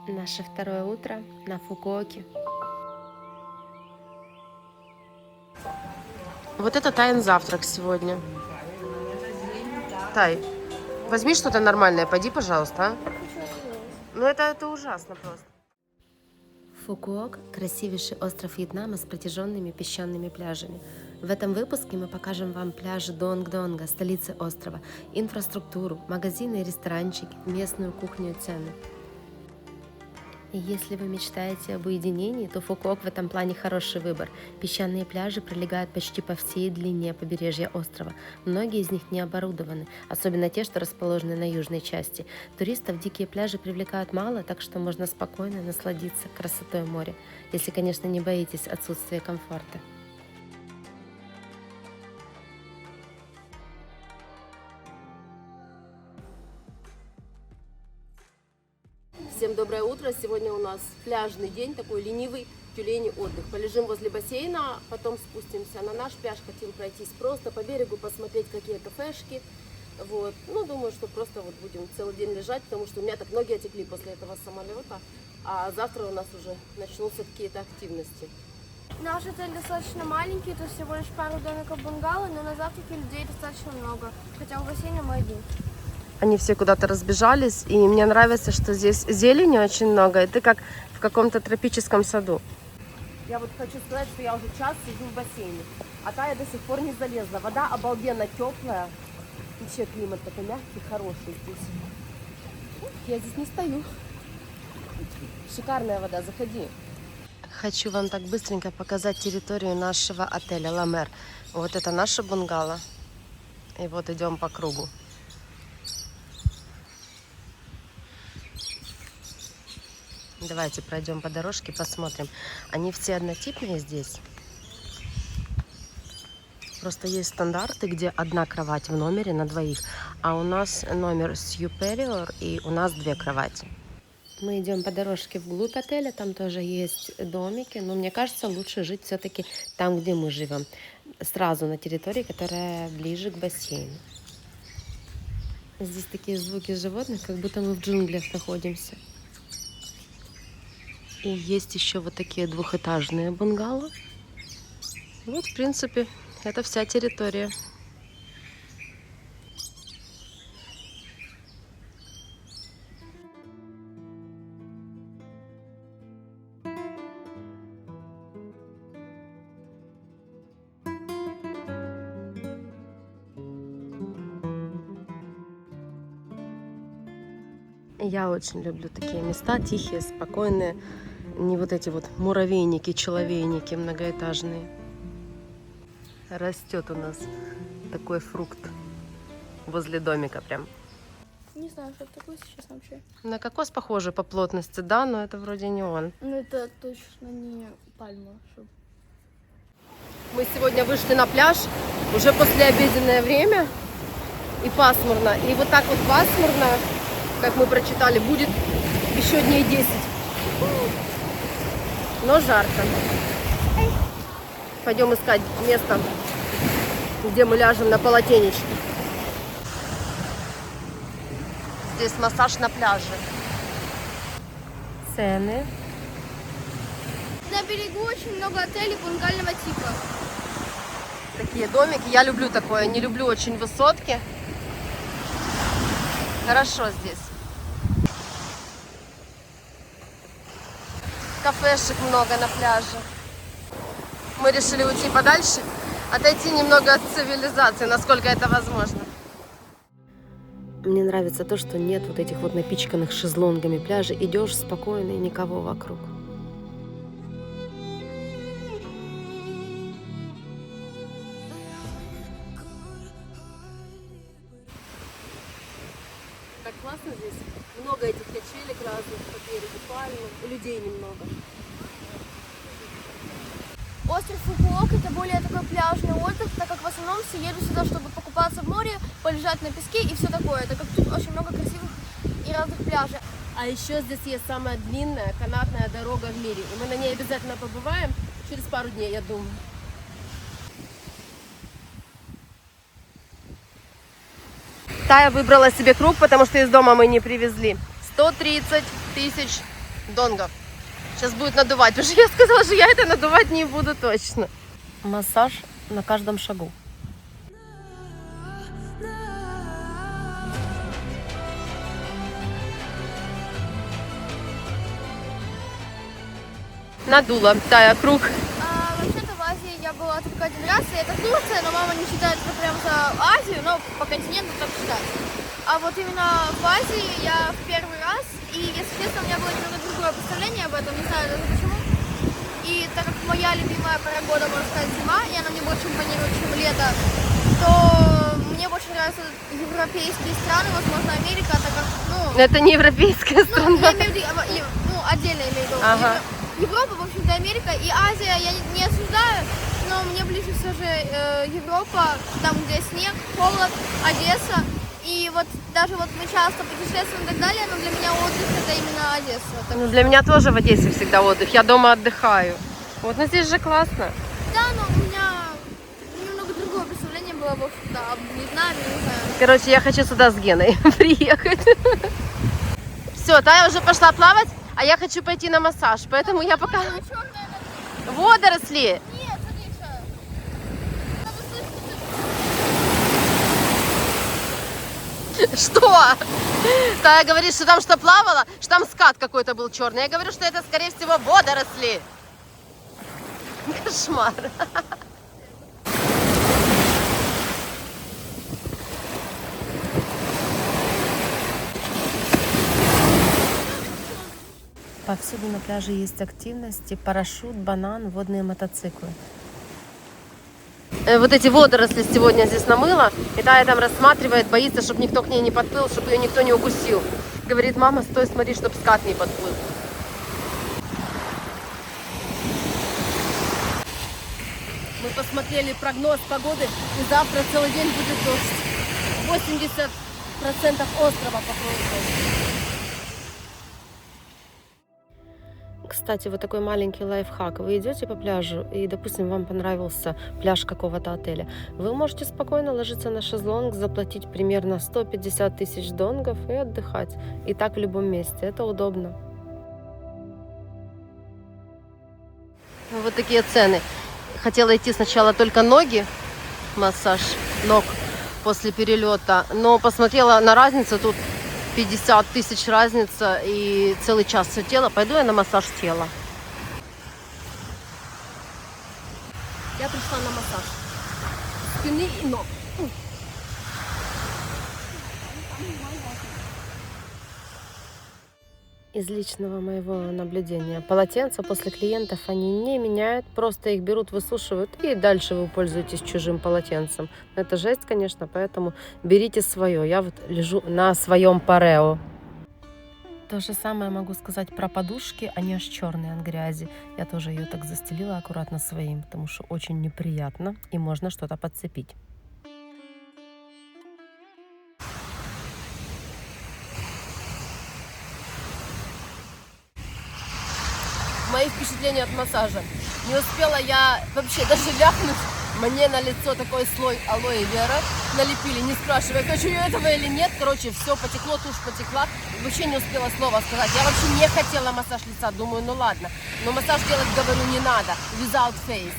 Наше второе утро на Фукуоке. Вот это Тайн завтрак сегодня. Тай, возьми что-то нормальное, пойди, пожалуйста, а? Ну это ужасно просто. Фукуок – красивейший остров Вьетнама с протяженными песчаными пляжами. В этом выпуске мы покажем вам пляжи Донг-Донга, столицы острова, инфраструктуру, магазины и ресторанчики, местную кухню и цены. И если вы мечтаете об уединении, то Фукуок в этом плане хороший выбор. Песчаные пляжи пролегают почти по всей длине побережья острова. Многие из них не оборудованы, особенно те, что расположены на южной части. Туристов дикие пляжи привлекают мало, так что можно спокойно насладиться красотой моря, если, конечно, не боитесь отсутствия комфорта. Всем доброе утро. Сегодня у нас пляжный день, такой ленивый тюленей отдых. Полежим возле бассейна, потом спустимся на наш пляж. Хотим пройтись просто по берегу, посмотреть какие кафешки. Вот. Ну, думаю, что просто вот будем целый день лежать, потому что у меня так ноги отекли после этого самолета. А завтра у нас уже начнутся какие-то активности. Наш отель достаточно маленький, тут всего лишь пару домиков бунгало, но на завтраке людей достаточно много, хотя у бассейна мы один. Они все куда-то разбежались, и мне нравится, что здесь зелени очень много, и ты как в каком-то тропическом саду. Я вот хочу сказать, что я уже час сижу в бассейне, а та я до сих пор не залезла. Вода обалденно теплая, вообще климат такой мягкий, хороший здесь. Я здесь не стою. Шикарная вода, заходи. Хочу вам так быстренько показать территорию нашего отеля Ла Мер. Вот это наше бунгало, и вот идем по кругу. Давайте пройдем по дорожке, посмотрим. Они все однотипные здесь. Просто есть стандарты, где одна кровать в номере на двоих, а у нас номер Superior, и у нас 2 кровати. Мы идем по дорожке вглубь отеля, там тоже есть домики, но мне кажется, лучше жить все-таки там, где мы живем, сразу на территории, которая ближе к бассейну. Здесь такие звуки животных, как будто мы в джунглях находимся. И есть еще вот такие двухэтажные бунгало. Вот, в принципе, это вся территория. Я очень люблю такие места, тихие, спокойные. Не вот эти вот муравейники, человейники многоэтажные. Растет у нас такой фрукт возле домика прям. Не знаю, что это такое сейчас вообще. На кокос похоже по плотности, да, но это вроде не он. Ну это точно не пальма. Мы сегодня вышли на пляж уже после обеденное время и пасмурно. И вот так вот пасмурно, как мы прочитали, будет еще дней 10. Но жарко. Пойдем искать место, где мы ляжем на полотенечке. Здесь массаж на пляже. Цены. На берегу очень много отелей бунгального типа. Такие домики. Я люблю такое. Не люблю очень высотки. Хорошо здесь. Кафешек много на пляже. Мы решили уйти подальше, отойти немного от цивилизации, насколько это возможно. Мне нравится то, что нет вот этих вот напичканных шезлонгами пляжей. Идешь спокойно и никого вокруг. Так классно здесь. Много этих качелек разных по берегу, пальмы, людей немного. Остров Фукуок это более такой пляжный отдых, так как в основном все едут сюда, чтобы покупаться в море, полежать на песке и все такое, так как тут очень много красивых и разных пляжей. А еще здесь есть самая длинная канатная дорога в мире. И мы на ней обязательно побываем через пару дней, я думаю. Тая выбрала себе круг, потому что из дома мы не привезли. 130 тысяч донгов. Сейчас будет надувать, потому что я сказала, что я это надувать не буду точно. Массаж на каждом шагу. Надула, тая круг. Вообще-то в Азии я была только один раз, и это Турция, но мама не считает это прям за Азию, но по континенту так считается. А вот именно в Азии я в первый раз, и, если честно, у меня было немного другое представление об этом, не знаю даже почему. И так как моя любимая пора года, можно сказать, зима, и она мне больше импонирует, чем лето, то мне больше нравятся европейские страны, возможно, Америка, так как, Это не европейская страна. я имею в виду, отдельно имею в виду. Ага. Европа, в общем-то, Америка и Азия я не осуждаю, но мне ближе все же Европа, там, где снег, холод, Одесса. И вот даже вот мы часто путешествуем и так далее, но для меня отдых это именно Одесса. Так Для меня тоже в Одессе всегда отдых. Я дома отдыхаю. Вот, но здесь же классно. да, но у меня немного другое представление было, в общем-то, об Вьетнаме, не знаю. Короче, я хочу сюда с Геной приехать. Все, Тая уже пошла плавать, а я хочу пойти на массаж. Поэтому я пока... Она черная, Водоросли! нет, смотри, Что? Тая говорит, что там что плавало, что там скат какой-то был черный. Я говорю, что это, скорее всего, водоросли. Кошмар. Повсюду на пляже есть активности, парашют, банан, водные мотоциклы. Вот эти водоросли сегодня здесь намыла, и Тая там рассматривает, боится, чтобы никто к ней не подплыл, чтобы ее никто не укусил. Говорит, мама, стой, смотри, чтобы скат не подплыл. Мы посмотрели прогноз погоды, и завтра целый день будет дождь. 80% острова покроет дождь. Кстати, вот такой маленький лайфхак. Вы идете по пляжу, и, допустим, вам понравился пляж какого-то отеля. Вы можете спокойно ложиться на шезлонг, заплатить примерно 150 тысяч донгов и отдыхать. И так в любом месте. Это удобно. Вот такие цены. Хотела идти сначала только ноги, массаж ног после перелета, но посмотрела на разницу, тут 50 тысяч разница и целый час все тело. Пойду я на массаж тела. Я пришла на массаж спины и ног. Из личного моего наблюдения. Полотенца после клиентов они не меняют, просто их берут, высушивают, и дальше вы пользуетесь чужим полотенцем. Это жесть, конечно, поэтому берите свое. Я вот лежу на своем парео. То же самое могу сказать про подушки, они аж черные от грязи. Я тоже ее так застелила аккуратно своим, потому что очень неприятно, и можно что-то подцепить. Мои впечатления от массажа. Не успела я вообще даже ляпнуть. Мне на лицо такой слой алоэ вера налепили. Не спрашивай, хочу я этого или нет. Короче, все потекло, тушь потекла. Вообще не успела слова сказать. Я вообще не хотела массаж лица. Думаю, ну ладно. Но массаж делать, говорю, не надо. Without face.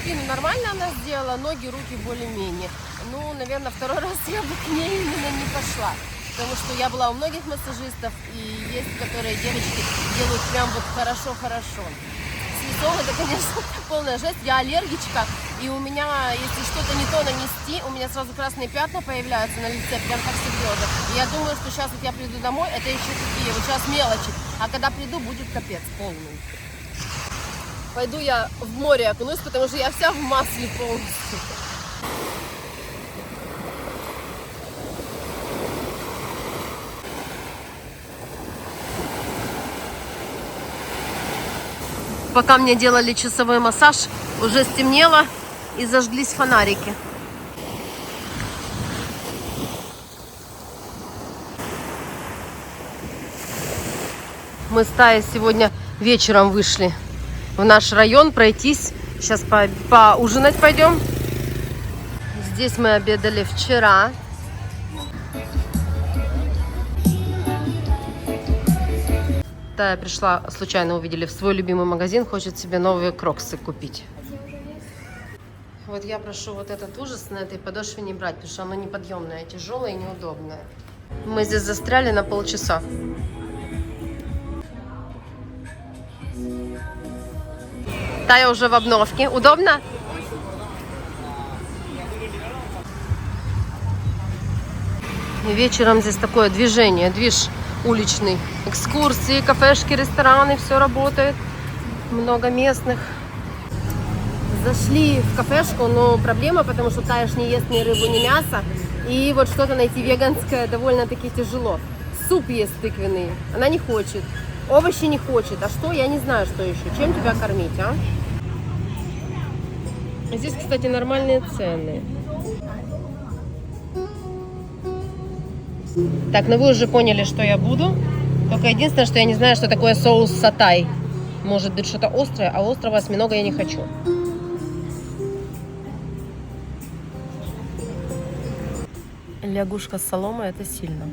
Спину нормально она сделала, ноги, руки более-менее. Ну, наверное, второй раз я бы к ней именно не пошла. Потому что я была у многих массажистов, и есть, которые девочки делают прям вот хорошо-хорошо. С лицом это, конечно, полная жесть. Я аллергичка, и у меня, если что-то не то нанести, у меня сразу красные пятна появляются на лице, прям как серьезно. И я думаю, что сейчас вот я приду домой, это еще такие, вот сейчас мелочи. А когда приду, будет капец полный. Пойду я в море окунусь, потому что я вся в масле полностью. Пока мне делали часовой массаж, уже стемнело и зажглись фонарики. Мы с Таей сегодня вечером вышли в наш район пройтись. Сейчас поужинать пойдем. Здесь мы обедали вчера. Тая пришла, случайно увидели, в свой любимый магазин, хочет себе новые кроксы купить. Вот я прошу вот этот ужас на этой подошве не брать, потому что оно неподъемное, тяжелое и неудобное. Мы здесь застряли на полчаса. Тая уже в обновке. Удобно? И вечером здесь такое движение, движ уличный. Экскурсии, кафешки, рестораны, все работает. Много местных. Зашли в кафешку, но проблема, потому что Тая ж не ест ни рыбу, ни мясо. И вот что-то найти веганское довольно-таки тяжело. Суп есть тыквенный, она не хочет. Овощи не хочет. А что? Я не знаю, что еще. Чем тебя кормить, а? Здесь, кстати, нормальные цены. Так, ну вы уже поняли, что я буду. Только единственное, что я не знаю, что такое соус сатай. Может быть, что-то острое, а острого осьминога я не хочу. Лягушка с соломой – это сильно.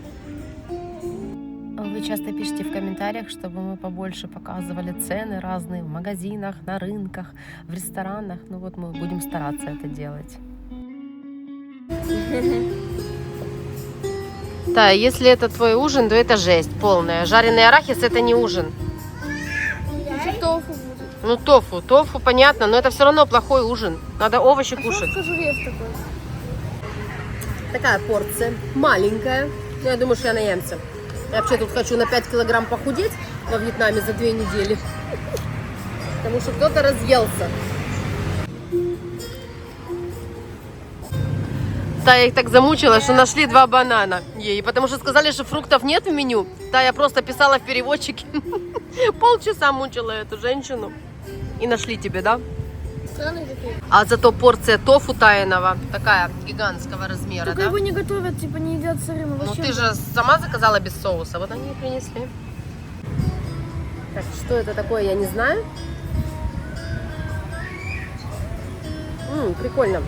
Вы часто пишите в комментариях, чтобы мы побольше показывали цены разные в магазинах, на рынках, в ресторанах. Ну вот мы будем стараться это делать. Да, если это твой ужин, то это жесть полная. Жареный арахис – это не ужин. Тофу будет. Ну тофу понятно, но это все равно плохой ужин. Надо овощи кушать. Кожурев такой. Такая порция, маленькая. Но я думаю, что я наемся. Я вообще тут хочу на 5 килограмм похудеть во Вьетнаме за 2 недели. Потому что кто-то разъелся. Тая их так замучила, что нашли 2 банана ей. Потому что сказали, что фруктов нет в меню. Тая просто писала в переводчике. Полчаса мучила эту женщину. И нашли тебе, да? Странные такие. А зато порция тофу тайного, такая гигантского размера, Так да? его не готовят, типа не едят сырым. Ну ты же сама заказала без соуса, вот они и принесли. Так, что это такое, я не знаю. Прикольно.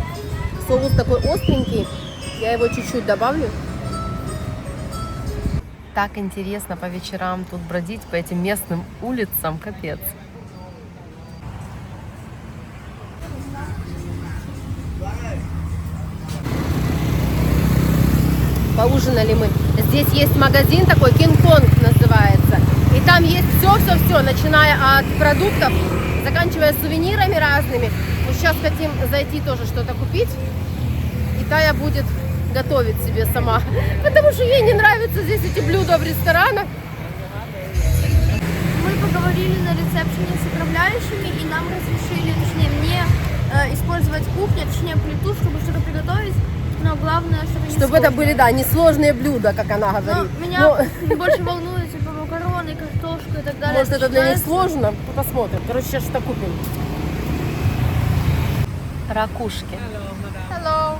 Соус такой остренький, я его чуть-чуть добавлю. Так интересно по вечерам тут бродить по этим местным улицам, капец. Поужинали мы. Здесь есть магазин такой, Кинг-Конг называется. И там есть все, начиная от продуктов, заканчивая сувенирами разными. Мы сейчас хотим зайти тоже что-то купить. И Тая будет готовить себе сама. Потому что ей не нравятся здесь эти блюда в ресторанах. Мы поговорили на ресепшене с управляющими, и нам разрешили, точнее, мне использовать кухню, точнее, плиту, чтобы что-то приготовить. Но главное, чтобы это были, да, несложные блюда, как она говорит. Но меня больше волнует, типа, макароны, картошка и так далее. Может, это для них сложно? Посмотрим. Короче, сейчас что купим. Ракушки. Hello.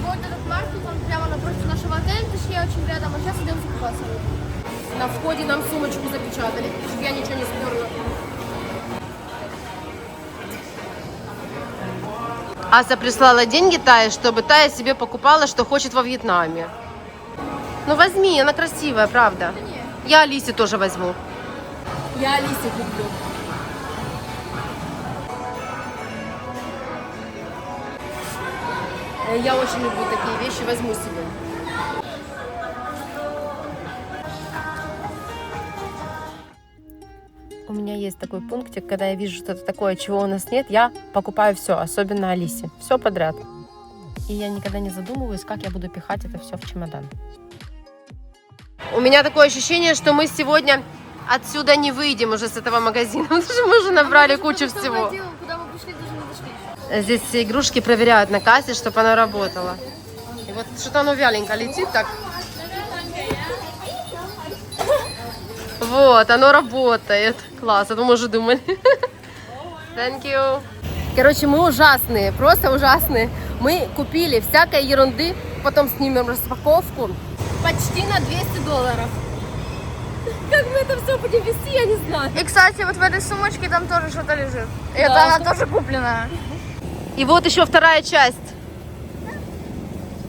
Вот этот маркет, он прямо напротив нашего отеля, точнее, очень рядом. А сейчас идем закупаться. На входе нам сумочку запечатали, чтобы я ничего не сперла. Ася прислала деньги Тае, чтобы Тая себе покупала, что хочет во Вьетнаме. Ну возьми, она красивая, правда. Я Алисе тоже возьму. Я Алисе куплю. Я очень люблю такие вещи, возьму себе. У меня есть такой пунктик, когда я вижу что-то такое, чего у нас нет, я покупаю все, особенно Алисе. Все подряд. И я никогда не задумываюсь, как я буду пихать это все в чемодан. У меня такое ощущение, что мы сегодня отсюда не выйдем уже с этого магазина, потому что мы уже набрали кучу всего. Куда мы пришли, даже не дошли. Здесь все игрушки проверяют на кассе, чтобы она работала. И вот что-то оно вяленько летит так. Вот, оно работает. Класс, а то мы уже думали. Thank you. Короче, мы ужасные, просто ужасные. Мы купили всякой ерунды, потом снимем распаковку. Почти на $200. Как мы это все будем вести, я не знаю. И, кстати, вот в этой сумочке там тоже что-то лежит. Это она тоже купленная. И вот еще вторая часть